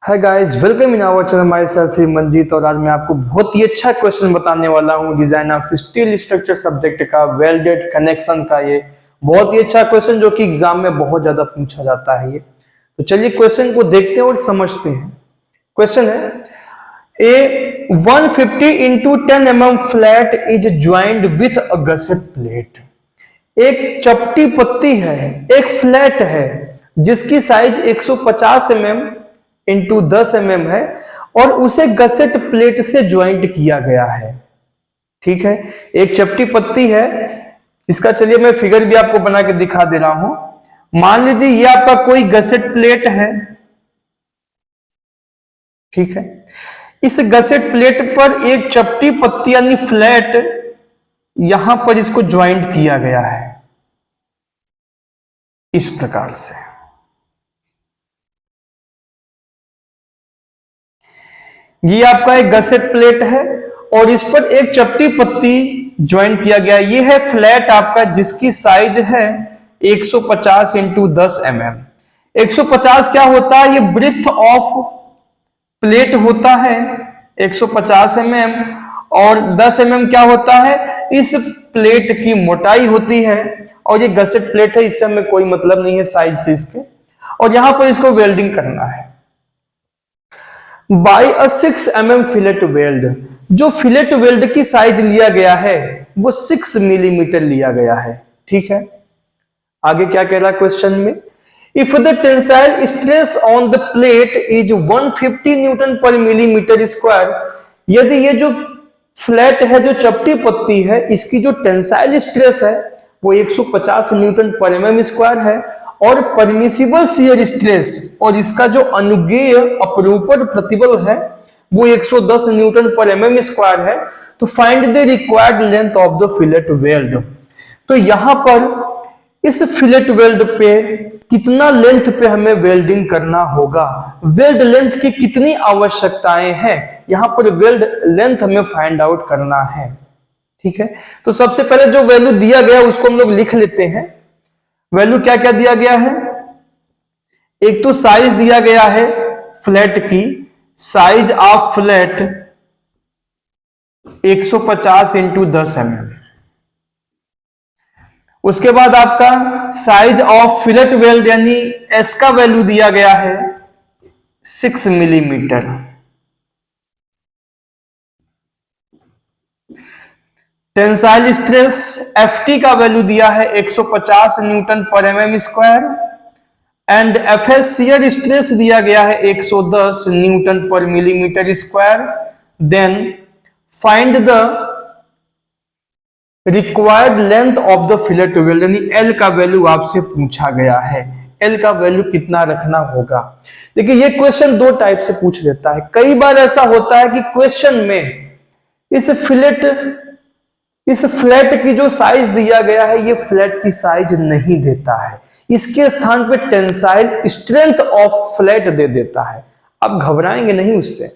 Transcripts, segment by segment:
Hi guys, welcome in our channel. Myself Manjeet और आज मैं आपको बहुत ही अच्छा क्वेश्चन बताने वाला हूं design of steel structure subject का वेल्डेड कनेक्शन का। ये बहुत ही अच्छा क्वेश्चन जो कि एग्जाम में बहुत ज्यादा पूछा जाता है। ये तो चलिए क्वेश्चन को देखते हैं और समझते हैं। क्वेश्चन है ए 150 into 10 mm flat is joint with a gusset plate. एक चपटी पत्ती है, एक फ्लैट है जिसकी साइज 150 mm इंटू 10 mm है और उसे गसेट प्लेट से ज्वाइंट किया गया है। ठीक है, एक चपटी पत्ती है। इसका चलिए मैं फिगर भी आपको बना के दिखा दे रहा हूं। मान लीजिए ये आपका कोई गसेट प्लेट है। ठीक है, इस गसेट प्लेट पर एक चपटी पत्ती यानी फ्लैट यहां पर इसको ज्वाइंट किया गया है इस प्रकार से। ये आपका एक गसेट प्लेट है और इस पर एक चपटी पत्ती ज्वाइंट किया गया। ये है फ्लैट आपका जिसकी साइज है 150 इंटू 10 mm। 150 क्या होता है? ये ब्रेड्थ ऑफ प्लेट होता है 150 mm और 10 mm क्या होता है? इस प्लेट की मोटाई होती है। और ये गसेट प्लेट है, इससे हमें कोई मतलब नहीं है साइज से इसके। और यहां पर इसको वेल्डिंग करना है by a 6 mm fillet weld. जो फिलेट वेल्ड की साइज लिया गया है वो 6 मिलीमीटर लिया गया है। ठीक है, आगे क्या कह रहा है क्वेश्चन में? If the tensile stress on the plate is 150 newton पर मिलीमीटर स्क्वायर। यदि ये जो फ्लैट है, जो चपटी पत्ती है, इसकी जो टेंसाइल स्ट्रेस है वो 150 न्यूटन पर mm स्क्वायर है और परमिसिबल शियर स्ट्रेस और इसका जो अनुज्ञेय अपरूपण प्रतिबल है वो 110 न्यूटन पर mm स्क्वायर है। तो find the required length of the fillet weld. तो यहां पर इस फिलेट वेल्ड पे कितना लेंथ पे हमें वेल्डिंग करना होगा, वेल्ड लेंथ की कितनी आवश्यकताएं हैं, यहां पर वेल्ड लेंथ हमें फाइंड आउट करना है। ठीक है, तो सबसे पहले जो वैल्यू दिया गया उसको हम लोग लिख लेते हैं। वैल्यू क्या क्या दिया गया है? एक तो साइज दिया गया है फ्लैट की, size of flat 150 into 10 mm। उसके बाद आपका साइज ऑफ फिलेट वेल्ड यानी एस का वैल्यू दिया गया है 6 मिलीमीटर। टेंसाइल स्ट्रेस एफटी का वैल्यू दिया है 150 न्यूटन पर mm square and FS shear stress दिया गया है 110 न्यूटन पर millimetre square. Then find the required length of the fillet weld यानी एल का वैल्यू आपसे पूछा गया है। एल का वैल्यू कितना रखना होगा? देखिए ये क्वेश्चन दो टाइप से पूछ लेता है। कई बार ऐसा होता है कि क्वेश्चन में इस फ्लैट की जो साइज दिया गया है ये फ्लैट की साइज नहीं देता है, इसके स्थान पे टेंसाइल स्ट्रेंथ ऑफ फ्लैट दे देता है। अब घबराएंगे नहीं उससे।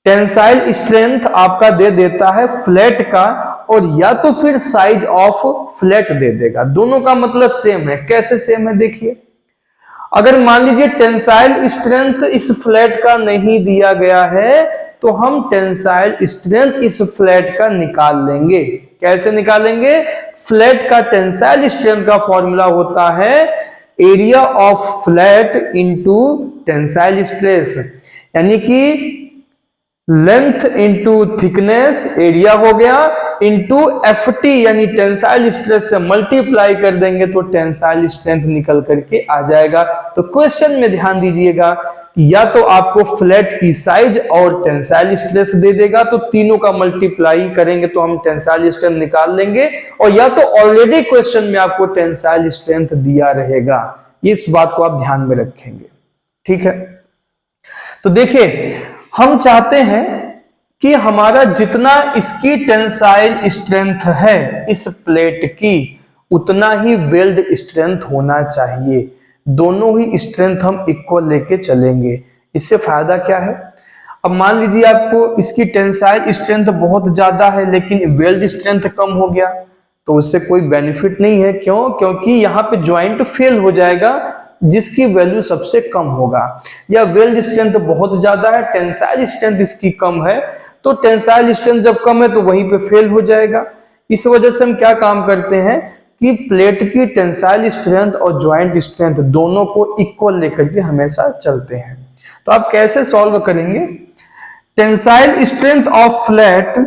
टेंसाइल स्ट्रेंथ आपका दे देता है फ्लैट का और या तो फिर साइज ऑफ फ्लैट दे देगा। दोनों का मतलब सेम है। कैसे सेम है? देखिए, अगर मान लीजिए टेंसाइल स्ट्रेंथ इस फ्लैट का नहीं दिया गया है तो हम टेंसाइल स्ट्रेंथ इस फ्लैट का निकाल लेंगे। कैसे निकालेंगे? फ्लैट का टेंसाइल स्ट्रेंथ का फॉर्मूला होता है area of flat into tensile stress, यानी कि लेंथ इंटू थिकनेस एरिया हो गया, इंटू एफटी यानी टेंसाइल स्ट्रेस से मल्टीप्लाई कर देंगे तो टेंसाइल स्ट्रेंथ निकल करके आ जाएगा। तो क्वेश्चन में ध्यान दीजिएगा कि या तो आपको फ्लैट की साइज और टेंसाइल स्ट्रेस दे देगा तो तीनों का मल्टीप्लाई करेंगे तो हम टेंसाइल स्ट्रेंथ निकाल लेंगे, और या तो ऑलरेडी क्वेश्चन में आपको टेंसाइल स्ट्रेंथ दिया रहेगा। इस बात को आप ध्यान में रखेंगे। ठीक है, तो देखिए हम चाहते हैं कि हमारा जितना इसकी टेंसाइल स्ट्रेंथ है इस प्लेट की उतना ही वेल्ड स्ट्रेंथ होना चाहिए। दोनों ही स्ट्रेंथ हम इक्वल लेके चलेंगे। इससे फायदा क्या है? अब मान लीजिए आपको इसकी टेंसाइल स्ट्रेंथ बहुत ज्यादा है लेकिन वेल्ड स्ट्रेंथ कम हो गया तो उससे कोई बेनिफिट नहीं है। क्यों? क्योंकि यहाँ पे ज्वाइंट फेल हो जाएगा, जिसकी वैल्यू सबसे कम होगा, या वेल्ड स्ट्रेंथ बहुत ज्यादा है, टेंसाइल स्ट्रेंथ इसकी कम है, तो टेंसाइल स्ट्रेंथ जब कम है तो वहीं पे फेल हो जाएगा। इस वजह से हम क्या काम करते हैं कि प्लेट की टेंसाइल स्ट्रेंथ और ज्वाइंट स्ट्रेंथ दोनों को इक्वल लेकर के हमेशा चलते हैं। तो आप कैसे सॉल्व करेंगे? Tensile strength of flat,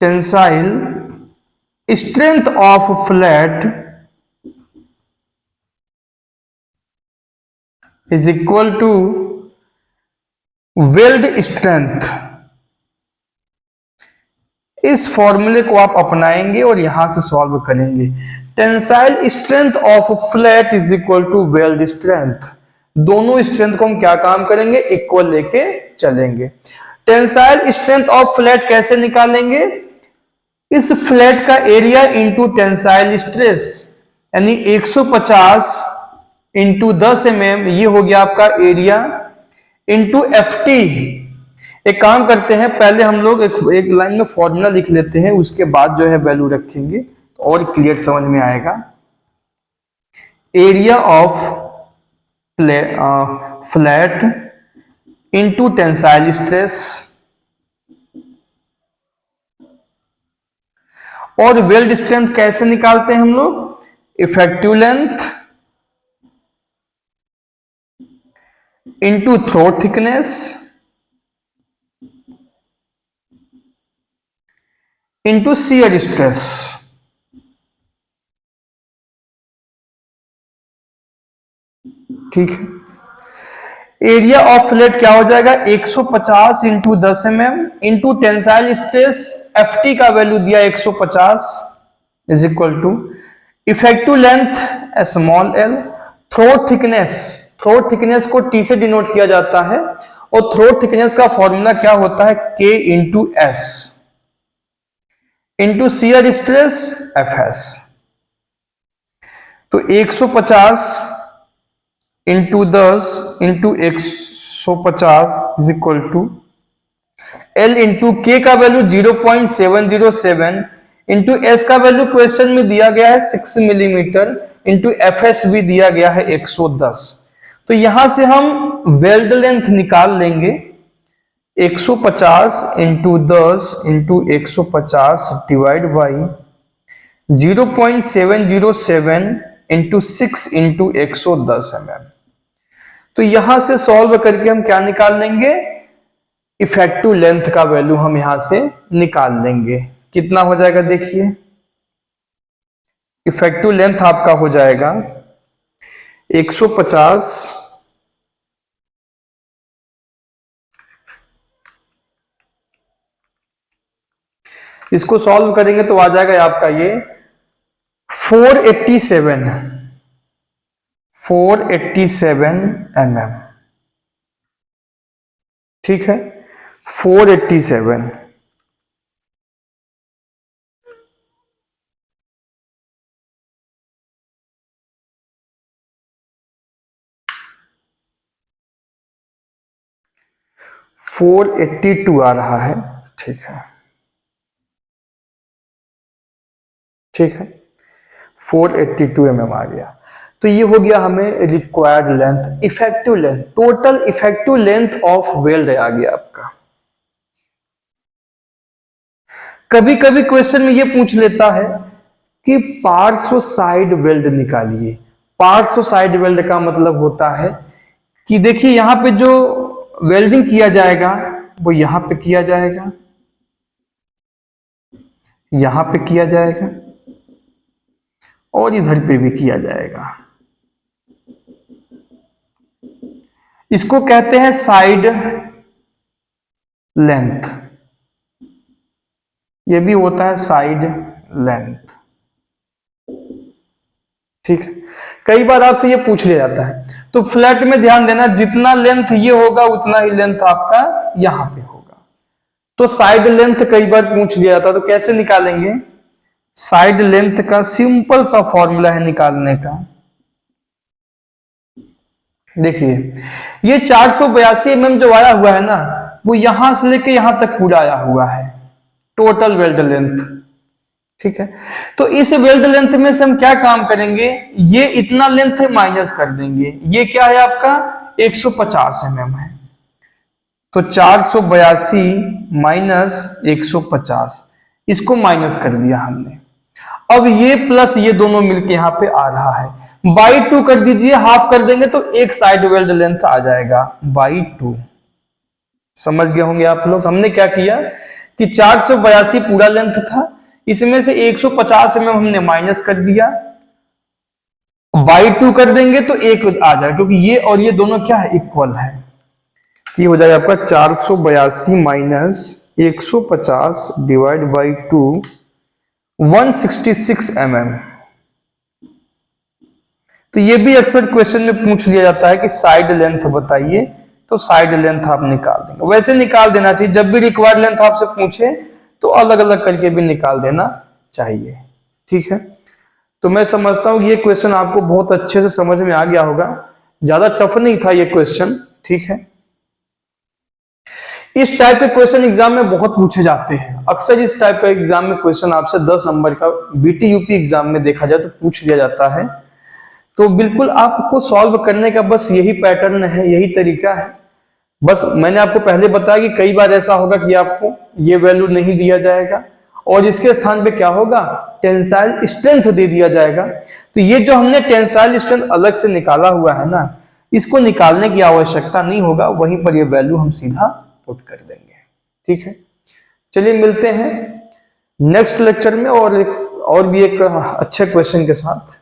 tensile strength of flat is equal to weld strength. इस फॉर्मूले को आप अपनाएंगे और यहां से सॉल्व करेंगे। Tensile strength of flat is equal to weld strength. दोनों स्ट्रेंथ को हम क्या काम करेंगे? इक्वल लेके चलेंगे। टेंसाइल स्ट्रेंथ ऑफ फ्लैट कैसे निकालेंगे? इस फ्लैट का एरिया इंटू टेंसाइल स्ट्रेस, यानी 150 इंटू 10 mm, ये हो गया आपका एरिया, इंटू FT। एक काम करते हैं, पहले हम लोग एक लाइन में फॉर्मूला लिख लेते हैं, उसके बाद जो है वैल्यू रखेंगे तो और क्लियर समझ में आएगा। Area of flat into tensile stress, और वेल्ड स्ट्रेंथ कैसे निकालते हैं हम लोग? Effective length into throat thickness into shear stress. ठीक है, एरिया ऑफ फ्लैट क्या हो जाएगा? 150 into 10 mm into tensile stress, FT का वैल्यू दिया 150 is equal to effective length small l, throat thickness, throat thickness को T से डिनोट किया जाता है, और थ्रोट थिकनेस का फॉर्मूला क्या होता है? K into S into shear stress FS। तो 150 into 10 into 150 is equal to L into K का वैल्यू 0.707 इंटू S का वैल्यू क्वेश्चन में दिया गया है 6 मिलीमीटर, इंटू FS भी दिया गया है 110। तो यहां से हम वेल्ड लेंथ निकाल लेंगे, 150 into 10 into 150 divide by 0.707 into 6 into 110 mm। तो यहां से सॉल्व करके हम क्या निकाल लेंगे? इफेक्टिव लेंथ का वैल्यू हम यहां से निकाल लेंगे। कितना हो जाएगा देखिए, इफेक्टिव लेंथ आपका हो जाएगा 150 इसको सॉल्व करेंगे तो आ जाएगा आपका ये 487 mm। ठीक है, 487। फोर 482 आ रहा है। ठीक है, ठीक है, 482 mm आ गया। तो ये हो गया हमें required length, effective length, total effective length of weld आ गया आपका। कभी कभी क्वेश्चन में ये पूछ लेता है कि पार्श्व साइड वेल्ड निकालिए। पार्श्व साइड वेल्ड का मतलब होता है कि देखिए यहां पे जो वेल्डिंग किया जाएगा वो यहां पे किया जाएगा, यहां पे किया जाएगा, और इधर पे भी किया जाएगा। इसको कहते हैं साइड लेंथ, ये भी होता है साइड लेंथ। ठीक है, कई बार आपसे ये पूछ लिया जाता है, तो फ्लैट में ध्यान देना, जितना लेंथ ये होगा उतना ही लेंथ आपका यहां पे होगा। तो साइड लेंथ कई बार पूछ लिया जाता है, तो कैसे निकालेंगे? साइड लेंथ का सिंपल सा फॉर्मूला है निकालने का। देखिए ये 482 mm जो आया हुआ है ना, वो यहां से लेके यहां तक पूरा आया हुआ है, टोटल वेल्ड लेंथ। ठीक है, तो इस वेल्ड लेंथ में से हम क्या काम करेंगे, ये इतना लेंथ माइनस कर देंगे, ये क्या है आपका 150 mm है, तो 482 माइनस 150, इसको माइनस कर दिया हमने। अब ये प्लस ये दोनों मिलके यहां पे आ रहा है, बाई 2 कर दीजिए, हाफ कर देंगे तो एक साइड वेल्ड लेंथ आ जाएगा बाई 2। समझ गए होंगे आप लोग। हमने क्या किया कि 482 पूरा लेंथ था, इसमें से 150 mm हमने माइनस कर दिया, बाई 2 कर देंगे तो एक आ जाएगा, क्योंकि ये और ये दोनों क्या है, इक्वल है। ये हो जाएगा आपका 482 माइनस 150 डिवाइड बाई 2, 166 mm। तो ये भी अक्सर क्वेश्चन में पूछ लिया जाता है कि साइड लेंथ बताइए, तो साइड लेंथ आप निकाल देंगे, वैसे निकाल देना चाहिए, जब भी रिक्वायर्ड लेंथ आपसे पूछे तो अलग अलग करके भी निकाल देना चाहिए। ठीक है, तो मैं समझता हूं ये क्वेश्चन आपको बहुत अच्छे से समझ में आ गया होगा, ज्यादा टफ नहीं था ये क्वेश्चन। ठीक है, इस टाइप के क्वेश्चन एग्जाम में बहुत पूछे जाते हैं, अक्सर इस टाइप का एग्जाम में क्वेश्चन आपसे 10 नंबर का बीटी यूपी एग्जाम में देखा जाए तो पूछ लिया जाता है। तो बिल्कुल आपको सॉल्व करने का बस यही पैटर्न है, यही तरीका है। बस मैंने आपको पहले बताया कि कई बार ऐसा होगा कि आपको ये वैल्यू नहीं दिया जाएगा और इसके स्थान पे क्या होगा, टेंसाइल स्ट्रेंथ दे दिया जाएगा। तो ये जो हमने टेंसाइल स्ट्रेंथ अलग से निकाला हुआ है ना, इसको निकालने की आवश्यकता नहीं होगा, वहीं पर ये वैल्यू हम सीधा पुट कर देंगे। ठीक है, चलिए मिलते हैं नेक्स्ट लेक्चर में और भी एक अच्छे क्वेश्चन के साथ।